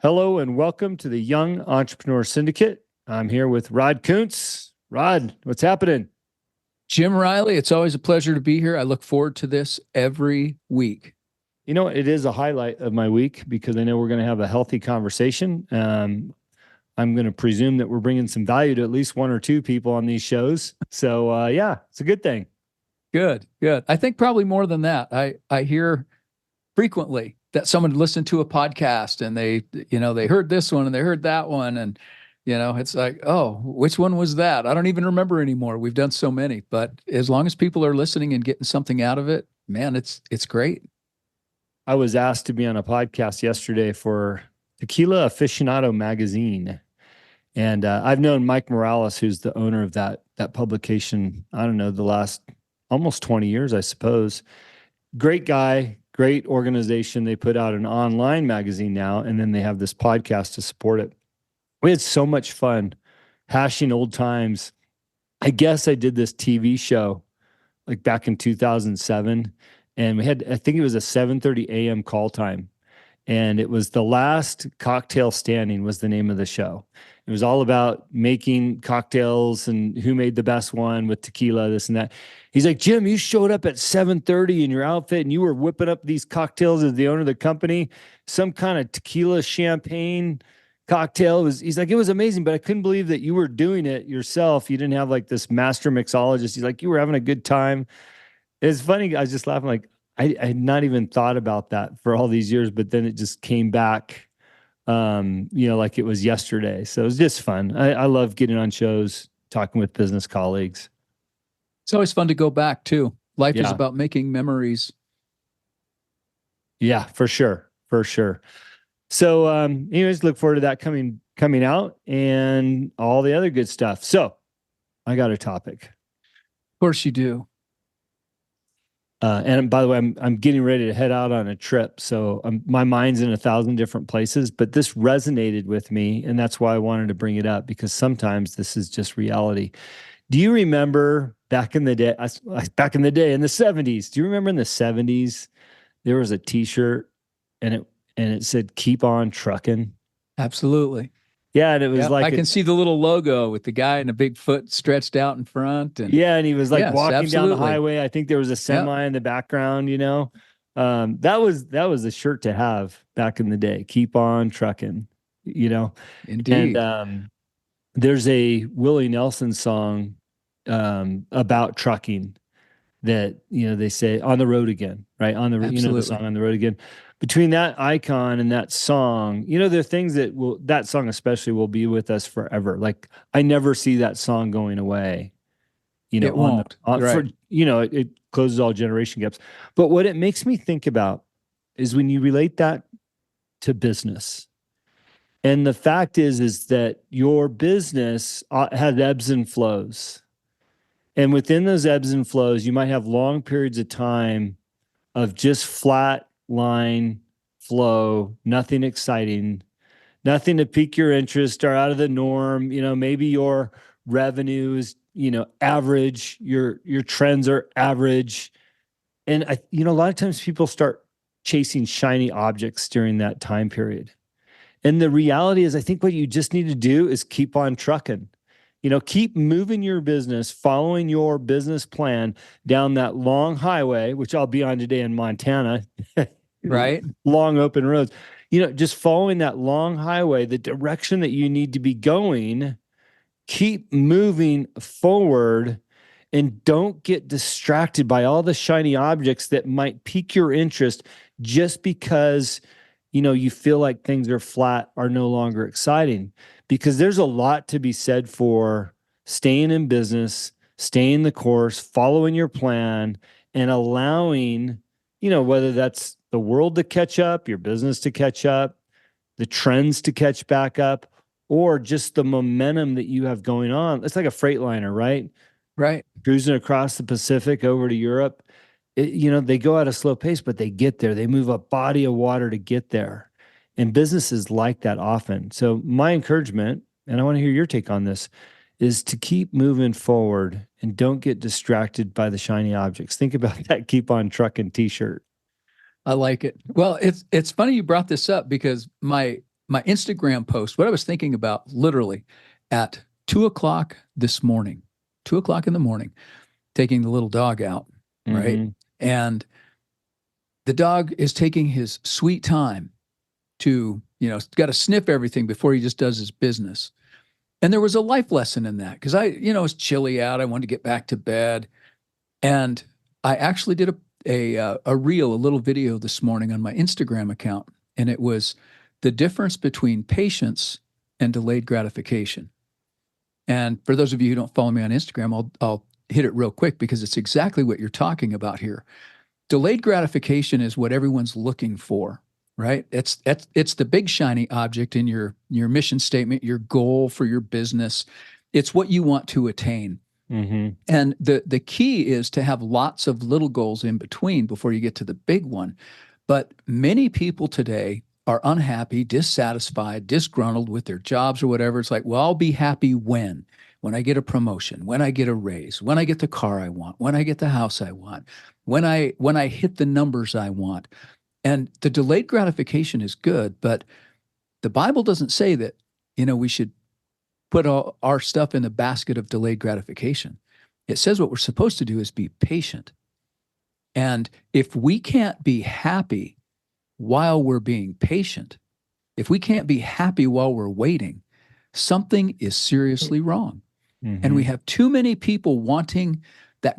Hello and welcome to the Young Entrepreneur Syndicate. I'm here with Rod Kuntz. Rod, what's happening? Jim Riley, it's always a pleasure to be here. I look forward to this every week. You know, it is a highlight of my week because I know we're going to have a healthy conversation. I'm going to presume that we're bringing some value to at least one or two people on these shows. So, yeah, it's a good thing. Good. I think probably more than that. I hear frequently that someone listened to a podcast and they heard this one and they heard that one. And, it's like, oh, which one was that? I don't even remember anymore. We've done so many, but as long as people are listening and getting something out of it, man, it's great. I was asked to be on a podcast yesterday for Tequila Aficionado magazine. And I've known Mike Morales, who's the owner of that publication, I don't know, the last almost 20 years, I suppose. Great guy, great organization. They put out an online magazine now, and then they have this podcast to support it. We had so much fun hashing old times. I guess I did this TV show like back in 2007, and I think it was a 7:30 a.m. call time. And it was The Last Cocktail Standing was the name of the show. It was all about making cocktails and who made the best one with tequila, this and that. He's like, Jim, you showed up at 7:30 in your outfit and you were whipping up these cocktails as the owner of the company, some kind of tequila champagne cocktail. He's like, it was amazing, but I couldn't believe that you were doing it yourself. You didn't have like this master mixologist. He's like, you were having a good time. It's funny. I was just laughing like, I had not even thought about that for all these years, but then it just came back, like it was yesterday. So it was just fun. I love getting on shows, talking with business colleagues. It's always fun to go back too. Life is about making memories. Yeah, for sure. So, anyways, look forward to that coming out and all the other good stuff. So I got a topic. Of course you do. And by the way, I'm getting ready to head out on a trip, so my mind's in 1,000 different places. But this resonated with me, and that's why I wanted to bring it up, because sometimes this is just reality. Do you remember back in the day in the 70s? Do you remember in the 70s there was a T-shirt and it said "Keep on Truckin"? Absolutely. Yeah, and it was I can see the little logo with the guy and a big foot stretched out in front. And he was like walking down the highway. I think there was a semi in the background, That was a shirt to have back in the day. Keep on trucking, Indeed. And there's a Willie Nelson song about trucking that, they say "On the Road Again," right? The song "On the Road Again." Between that icon and that song, there are things that song especially will be with us forever. Like I never see that song going away. It won't. Right. It closes all generation gaps. But what it makes me think about is when you relate that to business. And the fact is that your business has ebbs and flows. And within those ebbs and flows, you might have long periods of time of just flat line flow, nothing exciting, nothing to pique your interest or out of the norm. Maybe your revenue is, average, your trends are average. And a lot of times people start chasing shiny objects during that time period. And the reality is, I think what you just need to do is keep on trucking. Keep moving your business, following your business plan down that long highway, which I'll be on today in Montana. Right. Long open roads. Just following that long highway, the direction that you need to be going, keep moving forward and don't get distracted by all the shiny objects that might pique your interest just because, you feel like things are flat, are no longer exciting. Because there's a lot to be said for staying in business, staying the course, following your plan, and allowing, whether that's the world to catch up, your business to catch up, the trends to catch back up, or just the momentum that you have going on. It's like a freight liner, right? Right. Cruising across the Pacific over to Europe. They go at a slow pace, but they get there. They move a body of water to get there. And businesses like that often. So my encouragement, and I want to hear your take on this, is to keep moving forward and don't get distracted by the shiny objects. Think about that "Keep on Truckin" T-shirt. I like it. Well, it's funny you brought this up because my my Instagram post, what I was thinking about literally at 2 o'clock this morning, 2 o'clock in the morning, taking the little dog out, right? Mm-hmm. And the dog is taking his sweet time to, got to sniff everything before he just does his business. And there was a life lesson in that because it's chilly out. I wanted to get back to bed. And I actually did a reel, a little video this morning on my Instagram account. And it was the difference between patience and delayed gratification. And for those of you who don't follow me on Instagram, I'll hit it real quick because it's exactly what you're talking about here. Delayed gratification is what everyone's looking for, right? It's the big shiny object in your mission statement, your goal for your business. It's what you want to attain. Mm-hmm. And the key is to have lots of little goals in between before you get to the big one. But many people today are unhappy, dissatisfied, disgruntled with their jobs or whatever. It's like, well, I'll be happy when I get a promotion, when I get a raise, when I get the car I want, when I get the house I want, when I hit the numbers I want. And the delayed gratification is good, but the Bible doesn't say that, we should put all our stuff in the basket of delayed gratification. It says what we're supposed to do is be patient. And if we can't be happy while we're being patient, if we can't be happy while we're waiting, something is seriously wrong. Mm-hmm. And we have too many people wanting that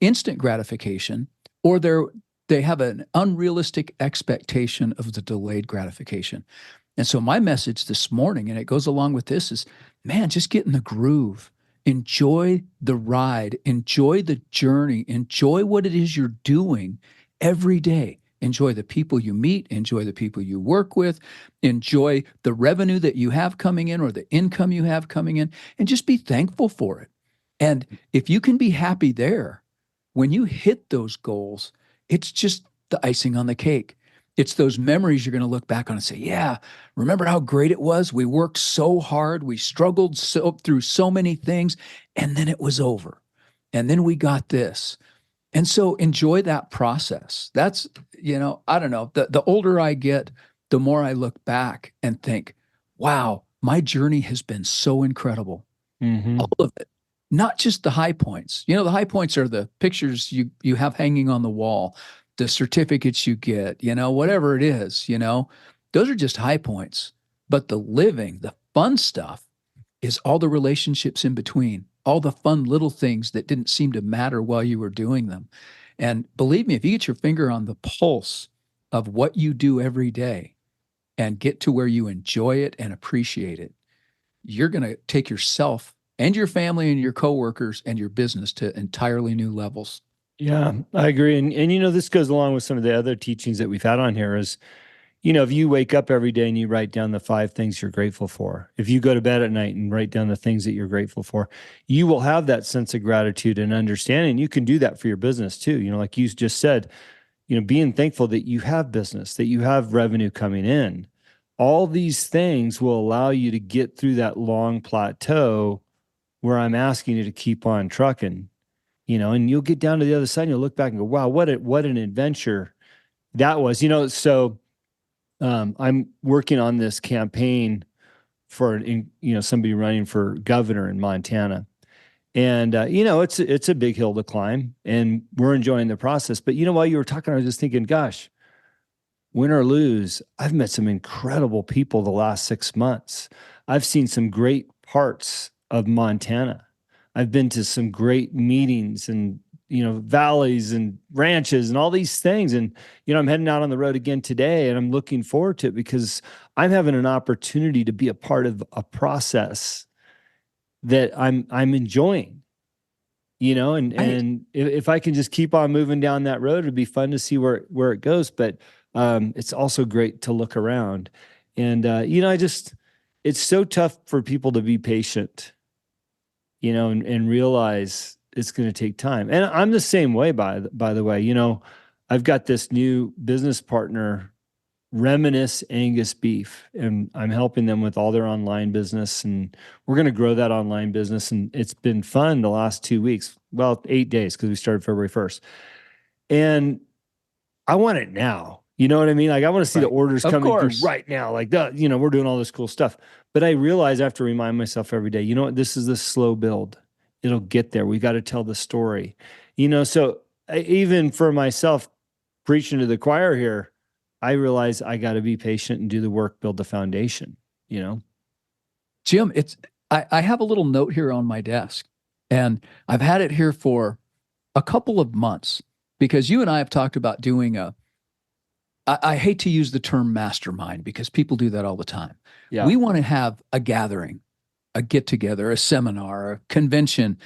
instant gratification, or they have an unrealistic expectation of the delayed gratification. And so my message this morning, and it goes along with this, is, man, just get in the groove. Enjoy the ride. Enjoy the journey. Enjoy what it is you're doing every day. Enjoy the people you meet. Enjoy the people you work with. Enjoy the revenue that you have coming in or the income you have coming in, and just be thankful for it. And if you can be happy there, when you hit those goals, it's just the icing on the cake. It's those memories you're going to look back on and say, yeah, remember how great it was? We worked so hard. We struggled through so many things, and then it was over. And then we got this. And so enjoy that process. That's, I don't know, the older I get, the more I look back and think, wow, my journey has been so incredible. Mm-hmm. All of it, not just the high points. The high points are the pictures you have hanging on the wall, the certificates you get, whatever it is, those are just high points. But the living, the fun stuff is all the relationships in between, all the fun little things that didn't seem to matter while you were doing them. And believe me, if you get your finger on the pulse of what you do every day and get to where you enjoy it and appreciate it, you're going to take yourself and your family and your coworkers and your business to entirely new levels. Yeah, I agree. And this goes along with some of the other teachings that we've had on here is, if you wake up every day and you write down the 5 things you're grateful for, if you go to bed at night and write down the things that you're grateful for, you will have that sense of gratitude and understanding. You can do that for your business too. Like you just said, being thankful that you have business, that you have revenue coming in. All these things will allow you to get through that long plateau where I'm asking you to keep on trucking, and you'll get down to the other side and you'll look back and go, wow, what an adventure that was. So I'm working on this campaign for somebody running for governor in Montana, and it's a big hill to climb, and we're enjoying the process. But while you were talking, I was just thinking, gosh, win or lose, I've met some incredible people the last 6 months. I've seen some great parts of Montana. I've been to some great meetings and valleys and ranches and all these things. And, I'm heading out on the road again today, and I'm looking forward to it because I'm having an opportunity to be a part of a process that I'm enjoying, and if I can just keep on moving down that road, it'd be fun to see where it goes. But it's also great to look around. And, it's so tough for people to be patient, and realize it's going to take time. And I'm the same way, by the way. I've got this new business partner, Reminisce Angus Beef, and I'm helping them with all their online business, and we're going to grow that online business. And it's been fun the last 2 weeks, well, 8 days, because we started February 1st. And I want it now. You know what I mean? Like I want to see the Right. orders Of coming through course. right now. Like that, we're doing all this cool stuff. But I realize I have to remind myself every day, you know what? This is the slow build. It'll get there. We got to tell the story. So even for myself preaching to the choir here, I realize I got to be patient and do the work, build the foundation, Jim, I have a little note here on my desk, and I've had it here for a couple of months because you and I have talked about doing I hate to use the term mastermind because people do that all the time. Yeah. We want to have a gathering, a get together, a seminar, a convention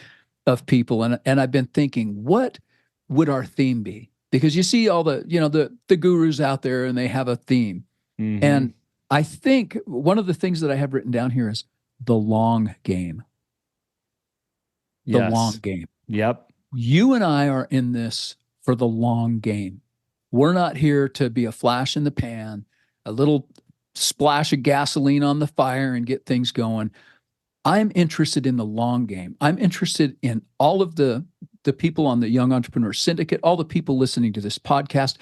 of people. And I've been thinking, what would our theme be? Because you see all the gurus out there and they have a theme. Mm-hmm. And I think one of the things that I have written down here is the long game. The Yes. long game. Yep. You and I are in this for the long game. We're not here to be a flash in the pan, a little splash of gasoline on the fire and get things going. I'm interested in the long game. I'm interested in all of the people on the Young Entrepreneur Syndicate, all the people listening to this podcast.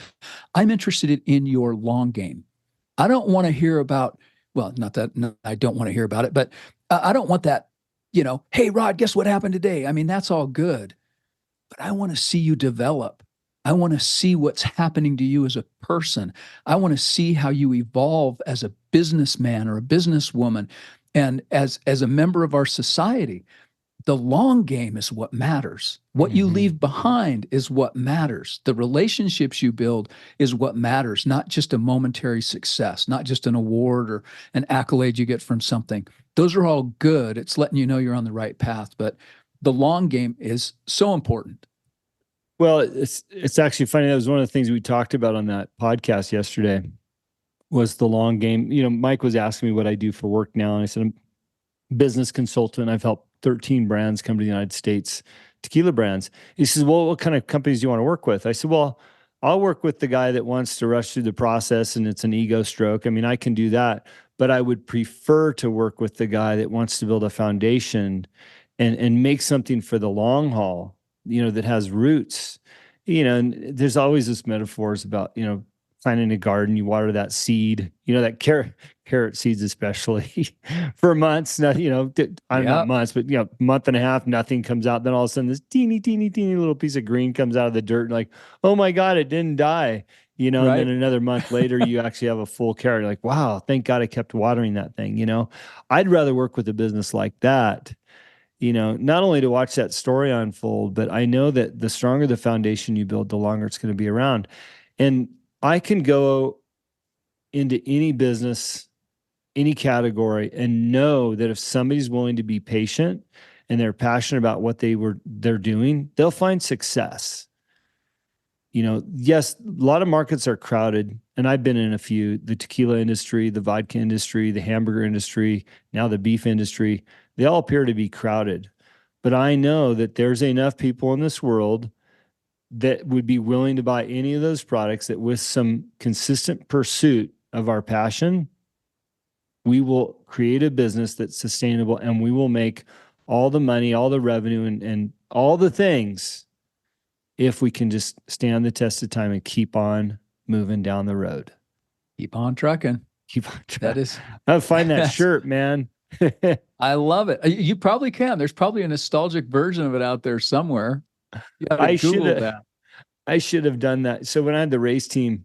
I'm interested in your long game. I don't want to hear about, well, not that no, I don't want to hear about it, but I don't want that, hey, Rod, guess what happened today? I mean, that's all good, but I want to see you develop. I want to see what's happening to you as a person. I want to see how you evolve as a businessman or a businesswoman and as a member of our society. The long game is what matters. What you leave behind is what matters. The relationships you build is what matters, not just a momentary success, not just an award or an accolade you get from something. Those are all good. It's letting you know you're on the right path, but the long game is so important. Well, it's actually funny. That was one of the things we talked about on that podcast yesterday was the long game. Mike was asking me what I do for work now. And I said, I'm a business consultant. I've helped 13 brands come to the United States, tequila brands. He says, well, what kind of companies do you want to work with? I said, well, I'll work with the guy that wants to rush through the process and it's an ego stroke. I mean, I can do that, but I would prefer to work with the guy that wants to build a foundation and make something for the long haul, that has roots, and there's always this metaphors about, planting a garden, you water that seed, that carrot seeds, especially for months, not months, but, month and a half, nothing comes out. Then all of a sudden this teeny little piece of green comes out of the dirt and like, oh my God, it didn't die, Right. And then another month later, you actually have a full carrot. Like, wow, thank God I kept watering that thing. I'd rather work with a business like that, not only to watch that story unfold, but I know that the stronger the foundation you build, the longer it's going to be around. And I can go into any business, any category, and know that if somebody's willing to be patient and they're passionate about what they're doing, they'll find success. Yes, a lot of markets are crowded, and I've been in a few, the tequila industry, the vodka industry, the hamburger industry, now the beef industry. They all appear to be crowded. But I know that there's enough people in this world that would be willing to buy any of those products that with some consistent pursuit of our passion, we will create a business that's sustainable and we will make all the money, all the revenue and all the things if we can just stand the test of time and keep on moving down the road. Keep on trucking. Keep on trucking. That is. I'll find that shirt, man. I love it. You probably can. There's probably a nostalgic version of it out there somewhere. I should have done that. So when I had the race team,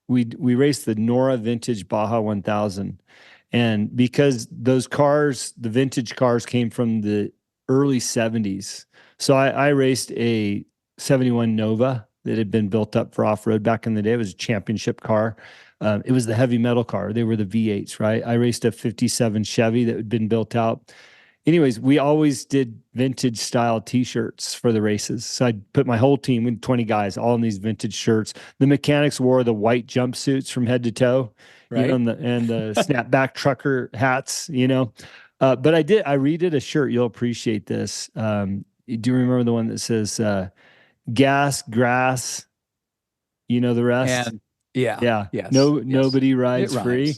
we raced the Nora Vintage Baja 1000. And because those cars, the vintage cars came from the early 70s. So I raced a 71 Nova that had been built up for off-road back in the day. It was a championship car. It was the heavy metal car. They were the V8s, right? I raced a 57 Chevy that had been built out. Anyways, we always did vintage style t-shirts for the races. So I'd put my whole team, we had 20 guys, all in these vintage shirts. The mechanics wore the white jumpsuits from head to toe, right? and the snapback trucker hats, But I redid a shirt. You'll appreciate this. Do you remember the one that says gas, grass, the rest? And yeah. Yes. Nobody rides free.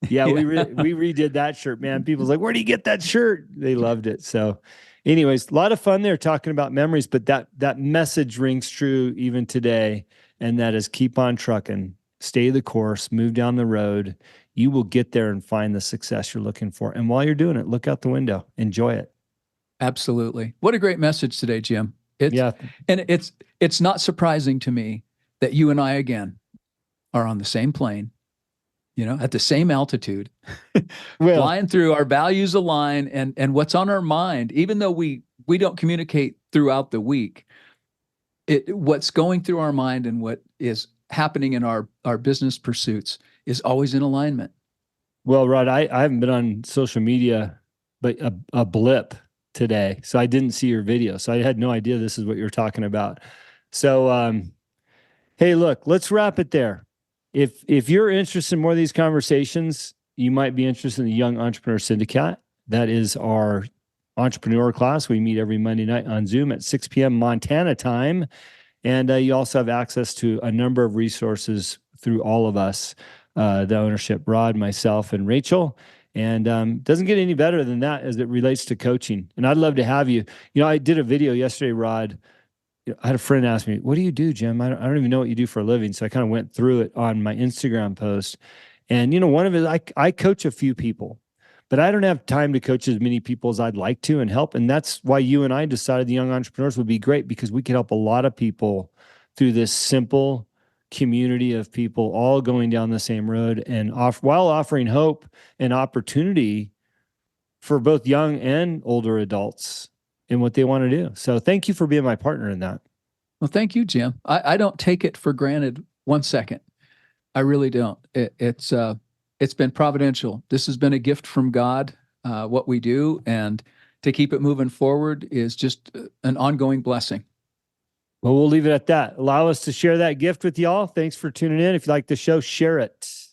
Yeah, Yeah. we redid that shirt, man. People's like, where do you get that shirt? They loved it. So anyways, a lot of fun there talking about memories, but that message rings true even today. And that is keep on trucking. stay the course, move down the road. You will get there and find the success you're looking for. And while you're doing it, look out the window, enjoy it. Absolutely. What a great message today, Jim. Yeah. And it's not surprising to me that you and I, again, are on the same plane, at the same altitude, flying through, our values align, and what's on our mind, even though we don't communicate throughout the week, what's going through our mind and what is happening in our business pursuits is always in alignment. Well, Rod, I haven't been on social media, but a blip today. So I didn't see your video. So I had no idea this is what you're talking about. So, hey, look, let's wrap it there. If you're interested in more of these conversations, you might be interested in the Young Entrepreneur Syndicate. That is our entrepreneur class. We meet every Monday night on Zoom at 6 p.m. Montana time. And you also have access to a number of resources through all of us, the ownership, Rod, myself, and Rachel. And doesn't get any better than that as it relates to coaching. And I'd love to have you. I did a video yesterday, Rod. I had a friend ask me, "What do you do, Jim? I don't even know what you do for a living." So I kind of went through it on my Instagram post. And, one of it, I coach a few people, but I don't have time to coach as many people as I'd like to and help. And that's why you and I decided the Young Entrepreneurs would be great, because we could help a lot of people through this simple community of people all going down the same road, and while offering hope and opportunity for both young and older adults in what they want to do. So thank you for being my partner in that. Well, thank you, Jim. I don't take it for granted 1 second. I really don't. It's been providential. This has been a gift from God, what we do, and to keep it moving forward is just an ongoing blessing. Well, we'll leave it at that. Allow us to share that gift with y'all. Thanks for tuning in. If you like the show, share it.